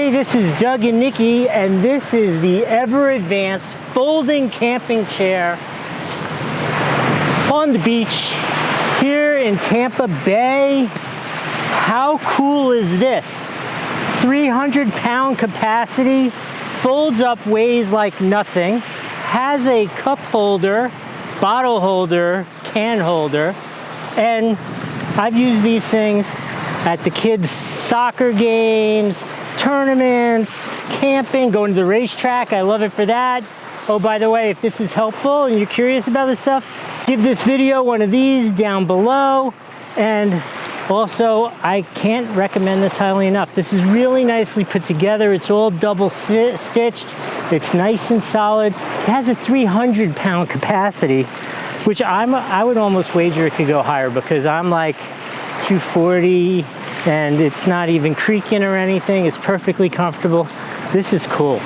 Hey, this is Doug and Nikki, and this is the ever advanced folding camping chair on the beach here in Tampa Bay. How cool is this? 300-pound capacity, folds up, weighs like nothing, has a cup holder, bottle holder, can holder, and I've used these things at the kids' soccer games, tournaments, camping, going to the racetrack. I love it for that. Oh, by the way, if this is helpful and you're curious about this stuff, give this video one of these down below. And also, I can't recommend this highly enough. This is really nicely put together. It's all double stitched. It's nice and solid. It has a 300-pound capacity, which I would almost wager it could go higher because I'm like 240 and it's not even creaking or anything. It's perfectly comfortable. This is cool.